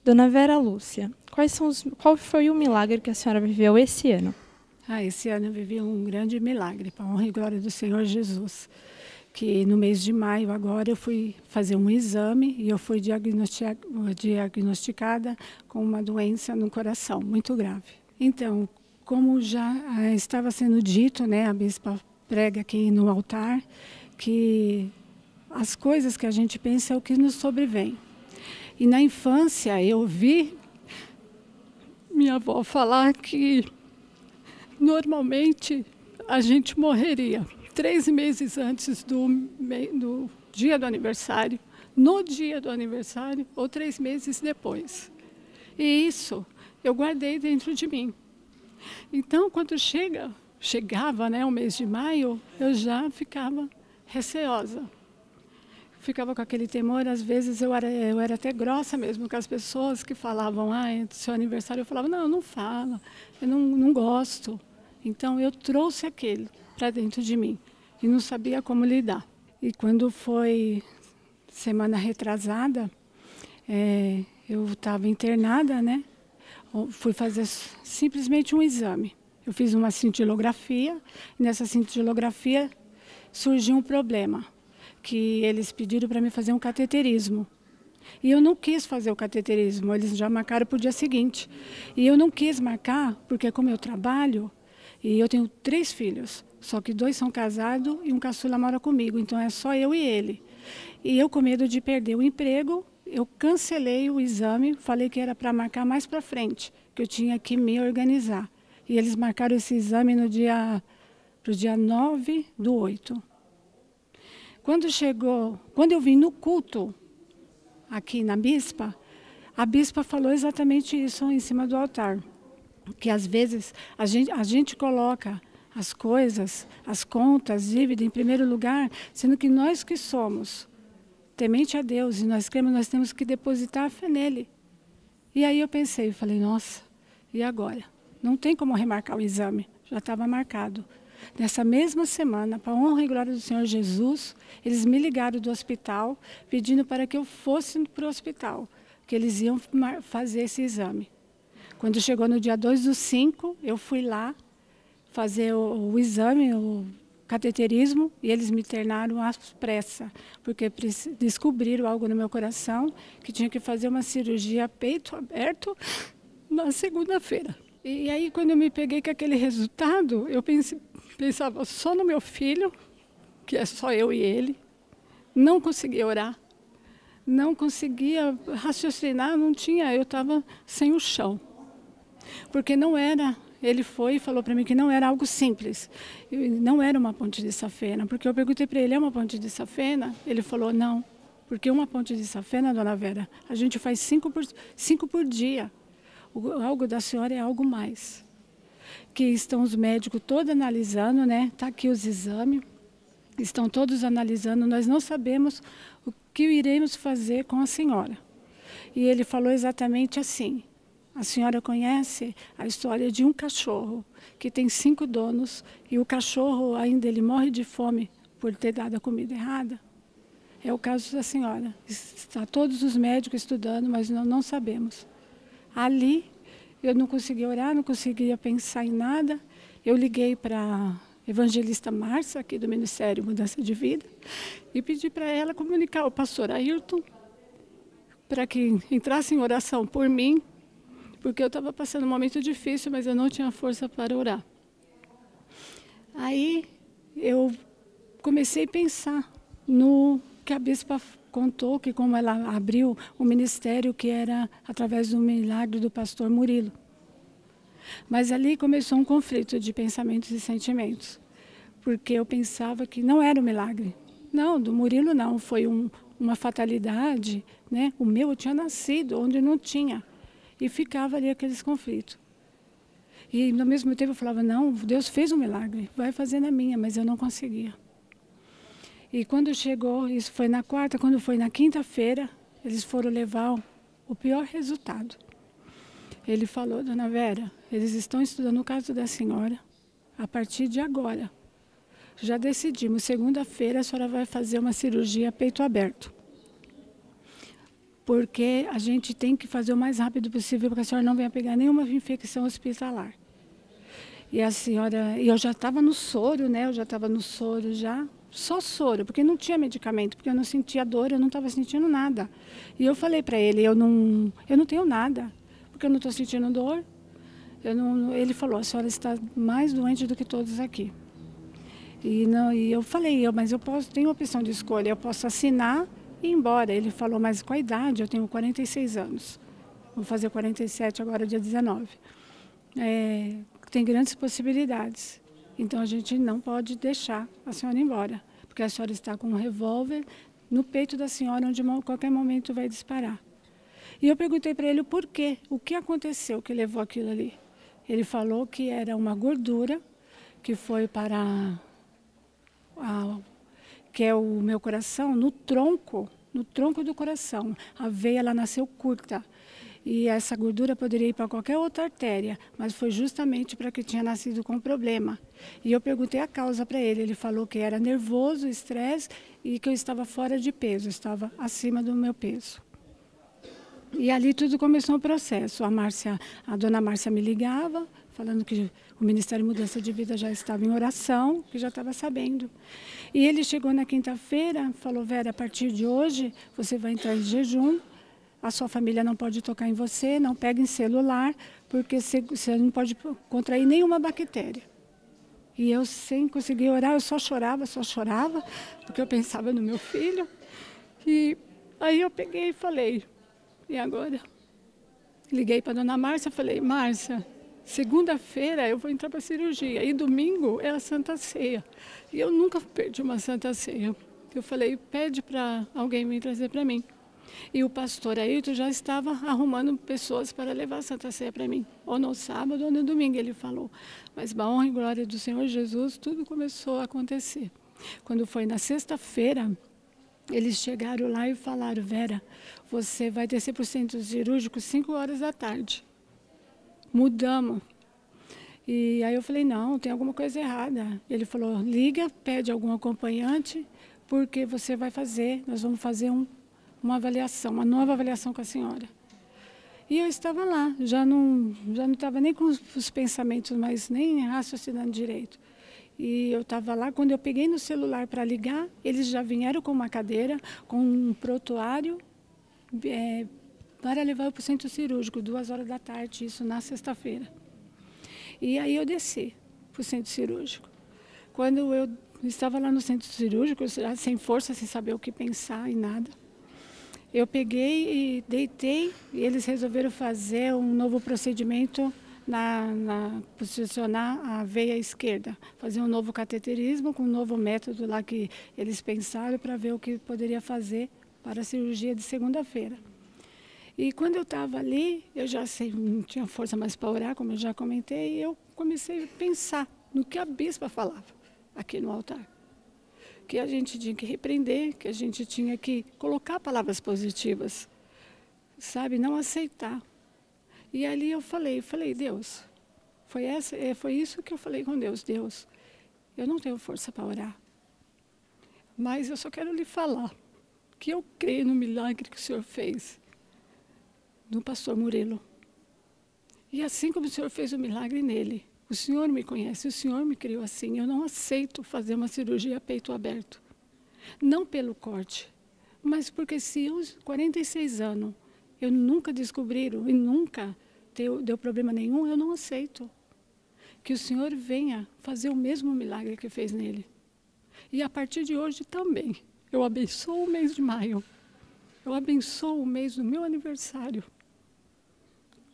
Dona Vera Lúcia, qual foi o milagre que a senhora viveu esse ano? Esse ano eu vivi um grande milagre, para a honra e glória do Senhor Jesus. Que no mês de maio agora eu fui fazer um exame e eu fui diagnosticada com uma doença no coração muito grave. Então, como já estava sendo dito, né, a bispa prega aqui no altar, que as coisas que a gente pensa é o que nos sobrevém. E na infância eu vi minha avó falar que normalmente a gente morreria 3 meses antes do dia do aniversário, no dia do aniversário ou 3 meses depois. E isso eu guardei dentro de mim. Então, quando chegava, né, o mês de maio, eu já ficava receosa. Ficava com aquele temor, às vezes eu era até grossa mesmo com as pessoas que falavam, é do seu aniversário, eu falava, não fala, eu não gosto. Então eu trouxe aquilo para dentro de mim e não sabia como lidar. E quando foi semana retrasada, eu estava internada, né? Fui fazer simplesmente um exame. Eu fiz uma cintilografia, e nessa cintilografia surgiu um problema, que eles pediram para mim fazer um cateterismo. E eu não quis fazer o cateterismo, eles já marcaram para o dia seguinte. E eu não quis marcar, porque como eu trabalho, e eu tenho 3 filhos, só que 2 são casados e um caçula mora comigo, então é só eu e ele. E eu com medo de perder o emprego, eu cancelei o exame, falei que era para marcar mais para frente, que eu tinha que me organizar. E eles marcaram esse exame no pro dia 9/8. Quando eu vim no culto, aqui na bispa, a bispa falou exatamente isso em cima do altar. Que às vezes a gente coloca as coisas, as contas, dívida em primeiro lugar, sendo que nós que somos temente a Deus e nós cremos, nós temos que depositar a fé nele. E aí eu pensei, falei, nossa, e agora? Não tem como remarcar o exame, já estava marcado. Nessa mesma semana, para a honra e glória do Senhor Jesus, eles me ligaram do hospital, pedindo para que eu fosse para o hospital, que eles iam fazer esse exame. Quando chegou no dia 2/5, eu fui lá fazer o exame, o cateterismo, e eles me internaram às pressas, porque descobriram algo no meu coração, que tinha que fazer uma cirurgia peito aberto na segunda-feira. E aí, quando eu me peguei com aquele resultado, eu pensava só no meu filho, que é só eu e ele, não conseguia orar, não conseguia raciocinar, eu estava sem o chão. Porque não era, ele foi e falou para mim que não era algo simples, não era uma ponte de safena, porque eu perguntei para ele, é uma ponte de safena? Ele falou, não, porque uma ponte de safena, dona Vera, a gente faz 5 por dia. Algo da senhora é algo mais. Que estão os médicos todos analisando, né? Está aqui os exames, estão todos analisando, nós não sabemos o que iremos fazer com a senhora. E ele falou exatamente assim, a senhora conhece a história de um cachorro que tem 5 donos e o cachorro ainda ele morre de fome por ter dado a comida errada? É o caso da senhora. Está todos os médicos estudando, mas não sabemos. Ali, eu não conseguia orar, não conseguia pensar em nada. Eu liguei para a evangelista Márcia, aqui do Ministério Mudança de Vida, e pedi para ela comunicar ao pastor Ayrton para que entrasse em oração por mim, porque eu estava passando um momento difícil, mas eu não tinha força para orar. Aí eu comecei a pensar no que a bispa contou, que como ela abriu o ministério, que era através do milagre do pastor Murilo. Mas ali começou um conflito de pensamentos e sentimentos, porque eu pensava que não era um milagre. Não, do Murilo não, foi uma fatalidade, né? O meu eu tinha nascido onde não tinha, e ficava ali aqueles conflitos. E no mesmo tempo eu falava, não, Deus fez um milagre, vai fazer na minha, mas eu não conseguia. E quando chegou, isso foi na quarta, quando foi na quinta-feira, eles foram levar o pior resultado. Ele falou, dona Vera, eles estão estudando o caso da senhora a partir de agora. Já decidimos, segunda-feira a senhora vai fazer uma cirurgia peito aberto. porque a gente tem que fazer o mais rápido possível para que a senhora não venha pegar nenhuma infecção hospitalar. E a senhora, eu já estava no soro, né? Eu já estava no soro já, só soro, porque não tinha medicamento, porque eu não sentia dor, eu não estava sentindo nada. E eu falei para ele, eu não tenho nada, porque eu não estou sentindo dor. Ele falou, a senhora está mais doente do que todos aqui. E eu falei, mas eu tenho opção de escolha, eu posso assinar e ir embora. Ele falou, mas com a idade, eu tenho 46 anos, vou fazer 47 agora, dia 19. Tem grandes possibilidades. Então, a gente não pode deixar a senhora ir embora, porque a senhora está com um revólver no peito da senhora, onde a qualquer momento vai disparar. E eu perguntei para ele o porquê, o que aconteceu que levou aquilo ali. Ele falou que era uma gordura que foi para que é o meu coração, no tronco do coração. A veia ela nasceu curta. E essa gordura poderia ir para qualquer outra artéria, mas foi justamente para que tinha nascido com problema. E eu perguntei a causa para ele. Ele falou que era nervoso, estresse e que eu estava fora de peso, estava acima do meu peso. E ali tudo começou o processo. A dona Márcia me ligava, falando que o Ministério de Mudança de Vida já estava em oração, que já estava sabendo. E ele chegou na quinta-feira, falou, Vera, a partir de hoje você vai entrar em jejum, a sua família não pode tocar em você, não pega em celular, porque você não pode contrair nenhuma bactéria. E eu, sem conseguir orar, eu só chorava, porque eu pensava no meu filho. E aí eu peguei e falei, e agora? Liguei para a dona Márcia e falei, Márcia, segunda-feira eu vou entrar para a cirurgia e domingo é a Santa Ceia. E eu nunca perdi uma Santa Ceia. Eu falei, pede para alguém me trazer para mim. E o pastor Ailton já estava arrumando pessoas para levar a Santa Ceia para mim. Ou no sábado ou no domingo, ele falou. Mas, para a honra e glória do Senhor Jesus, tudo começou a acontecer. Quando foi na sexta-feira, eles chegaram lá e falaram, Vera, você vai descer para o centro cirúrgico 5 horas da tarde. Mudamos. E aí eu falei, não, tem alguma coisa errada. Ele falou, liga, pede algum acompanhante, porque nós vamos fazer uma avaliação, uma nova avaliação com a senhora. E eu estava lá, já não estava nem com os pensamentos, mas nem raciocinando direito. E eu estava lá, quando eu peguei no celular para ligar, eles já vieram com uma cadeira, com um prontuário, para levar para o centro cirúrgico, 2 horas da tarde, isso na sexta-feira. E aí eu desci para o centro cirúrgico. Quando eu estava lá no centro cirúrgico, sem força, sem saber o que pensar e nada, eu peguei e deitei e eles resolveram fazer um novo procedimento posicionar a veia esquerda, fazer um novo cateterismo com um novo método lá que eles pensaram para ver o que poderia fazer para a cirurgia de segunda-feira. E quando eu estava ali, eu já não tinha força mais para orar, como eu já comentei, e eu comecei a pensar no que a bispa falava aqui no altar. Que a gente tinha que repreender, que a gente tinha que colocar palavras positivas, sabe, não aceitar. E ali eu falei, Deus, foi isso que eu falei com Deus, Deus, eu não tenho força para orar, mas eu só quero lhe falar que eu creio no milagre que o Senhor fez no pastor Murilo. E assim como o Senhor fez o milagre nele, o Senhor me conhece, o Senhor me criou assim. Eu não aceito fazer uma cirurgia a peito aberto. Não pelo corte, mas porque se eu, 46 anos, eu nunca descobriram e nunca deu problema nenhum, eu não aceito. Que o Senhor venha fazer o mesmo milagre que fez nele. E a partir de hoje também, eu abençoo o mês de maio. Eu abençoo o mês do meu aniversário.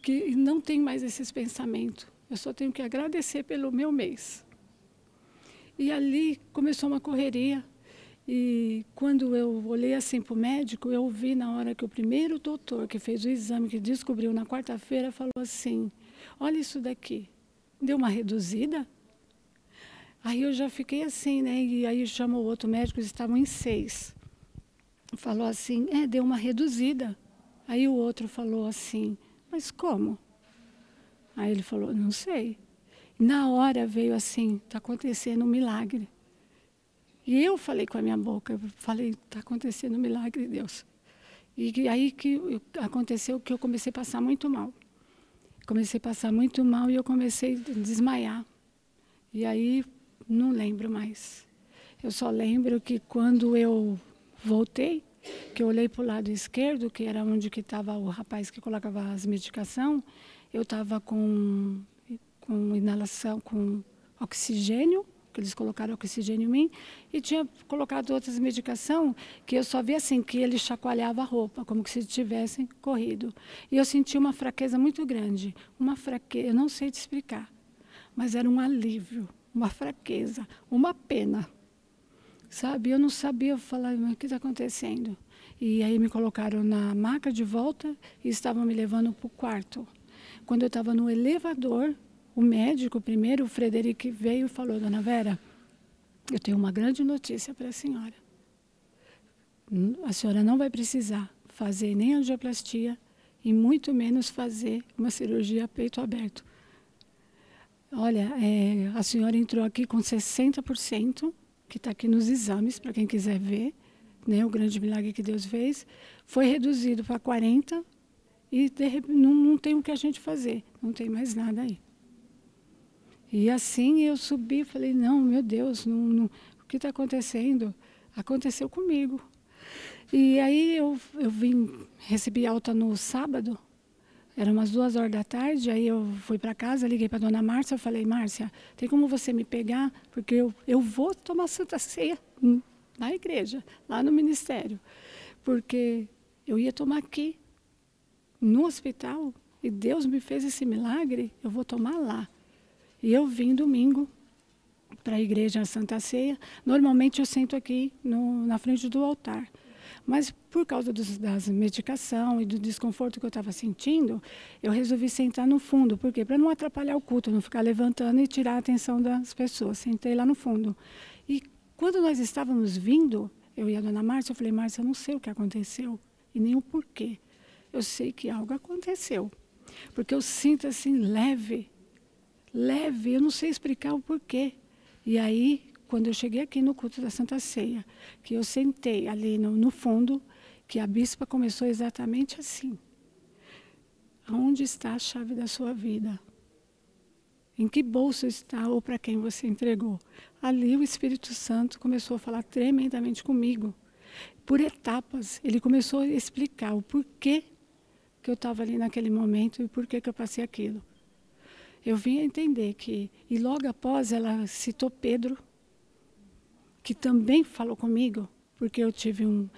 Que não tem mais esses pensamentos. Eu só tenho que agradecer pelo meu mês. E ali começou uma correria. E quando eu olhei assim para o médico, eu vi na hora que o primeiro doutor que fez o exame, que descobriu na quarta-feira, falou assim, olha isso daqui, deu uma reduzida? Aí eu já fiquei assim, né? E aí chamou outro médico, eles estavam em 6. Falou assim, deu uma reduzida. Aí o outro falou assim, mas como? Aí ele falou, não sei. Na hora veio assim, está acontecendo um milagre. E eu falei com a minha boca, eu falei, está acontecendo um milagre, Deus. E aí que aconteceu que eu comecei a passar muito mal. Comecei a passar muito mal e eu comecei a desmaiar. E aí não lembro mais. Eu só lembro que quando eu voltei, que eu olhei para o lado esquerdo, que era onde que estava o rapaz que colocava as medicações, eu estava com inalação, com oxigênio, que eles colocaram oxigênio em mim, e tinha colocado outras medicações que eu só vi assim, que ele chacoalhava a roupa, como que se tivessem corrido. E eu senti uma fraqueza muito grande, uma fraqueza, eu não sei te explicar, mas era um alívio, uma fraqueza, uma pena. Sabe, eu não sabia falar, mas o que está acontecendo? E aí me colocaram na maca de volta e estavam me levando para o quarto. Quando eu estava no elevador, o médico primeiro, o Frederico, veio e falou: Dona Vera, eu tenho uma grande notícia para a senhora. A senhora não vai precisar fazer nem angioplastia e muito menos fazer uma cirurgia peito aberto. Olha, a senhora entrou aqui com 60%, que está aqui nos exames, para quem quiser ver, né, o grande milagre que Deus fez, foi reduzido para 40% e não tem o que a gente fazer, não tem mais nada aí. E assim eu subi e falei, não, meu Deus, o que está acontecendo? Aconteceu comigo. E aí eu recebi alta no sábado, eram umas 2h da tarde, aí eu fui para casa, liguei para a dona Márcia, falei, Márcia, tem como você me pegar? Porque eu vou tomar Santa Ceia na igreja, lá no ministério. Porque eu ia tomar aqui, no hospital, e Deus me fez esse milagre, eu vou tomar lá. E eu vim domingo para a igreja Santa Ceia. Normalmente eu sento aqui na frente do altar. Mas por causa das medicações e do desconforto que eu estava sentindo, eu resolvi sentar no fundo. Por quê? Para não atrapalhar o culto, não ficar levantando e tirar a atenção das pessoas. Sentei lá no fundo. E quando nós estávamos vindo, eu e a dona Márcia, eu falei, Márcia, eu não sei o que aconteceu e nem o porquê. Eu sei que algo aconteceu. Porque eu sinto assim, leve, eu não sei explicar o porquê. E aí, quando eu cheguei aqui no culto da Santa Ceia, que eu sentei ali no fundo, que a bispa começou exatamente assim. Onde está a chave da sua vida? Em que bolso está ou para quem você entregou? Ali o Espírito Santo começou a falar tremendamente comigo. Por etapas, ele começou a explicar o porquê que eu estava ali naquele momento e porquê que eu passei aquilo. Eu vim a entender que, e logo após ela citou Pedro, que também falou comigo, porque eu tive em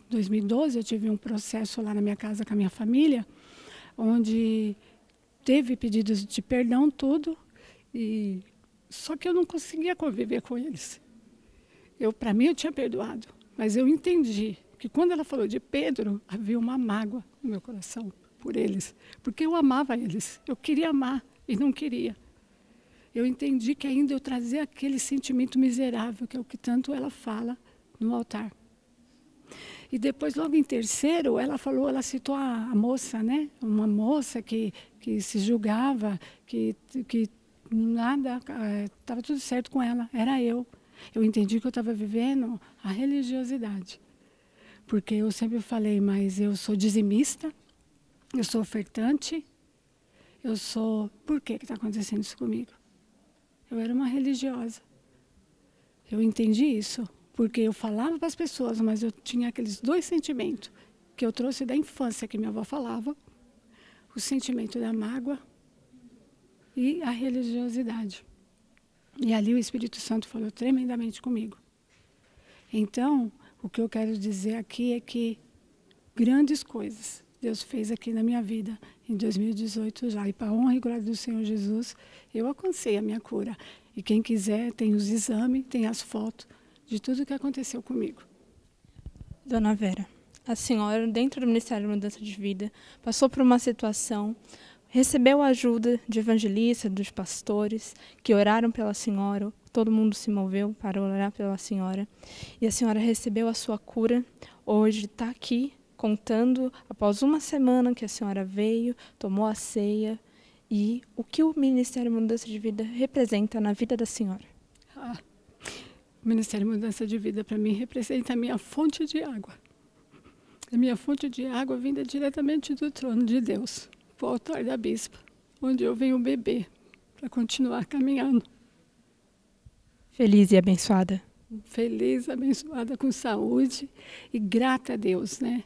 2012, eu tive um processo lá na minha casa com a minha família, onde teve pedidos de perdão, tudo, só que eu não conseguia conviver com eles. Para mim, eu tinha perdoado, mas eu entendi que quando ela falou de Pedro, havia uma mágoa no meu coração por eles, porque eu amava eles, eu queria amar e não queria. Eu entendi que ainda eu trazia aquele sentimento miserável, que é o que tanto ela fala no altar. E depois, logo em terceiro, ela citou a moça, né? Uma moça que se julgava, que nada, estava tudo certo com ela, era eu. Eu entendi que eu estava vivendo a religiosidade. Porque eu sempre falei, mas eu sou dizimista, eu sou ofertante, Por que está acontecendo isso comigo? Eu era uma religiosa. Eu entendi isso, porque eu falava para as pessoas, mas eu tinha aqueles dois sentimentos que eu trouxe da infância, que minha avó falava, o sentimento da mágoa e a religiosidade. E ali o Espírito Santo falou tremendamente comigo. Então, o que eu quero dizer aqui é que grandes coisas Deus fez aqui na minha vida em 2018 já. E para a honra e glória do Senhor Jesus, eu alcancei a minha cura. E quem quiser, tem os exames, tem as fotos de tudo o que aconteceu comigo. Dona Vera, a senhora, dentro do Ministério de Mudança de Vida, passou por uma situação, recebeu a ajuda de evangelistas, dos pastores, que oraram pela senhora, todo mundo se moveu para orar pela senhora, e a senhora recebeu a sua cura, hoje está aqui, contando, após uma semana que a senhora veio, tomou a ceia, e o que o Ministério de Mudança de Vida representa na vida da senhora? O Ministério de Mudança de Vida, para mim, representa a minha fonte de água. A minha fonte de água vinda diretamente do trono de Deus, para o altar da bispa, onde eu venho beber, para continuar caminhando. Feliz e abençoada. Feliz, abençoada, com saúde e grata a Deus, né?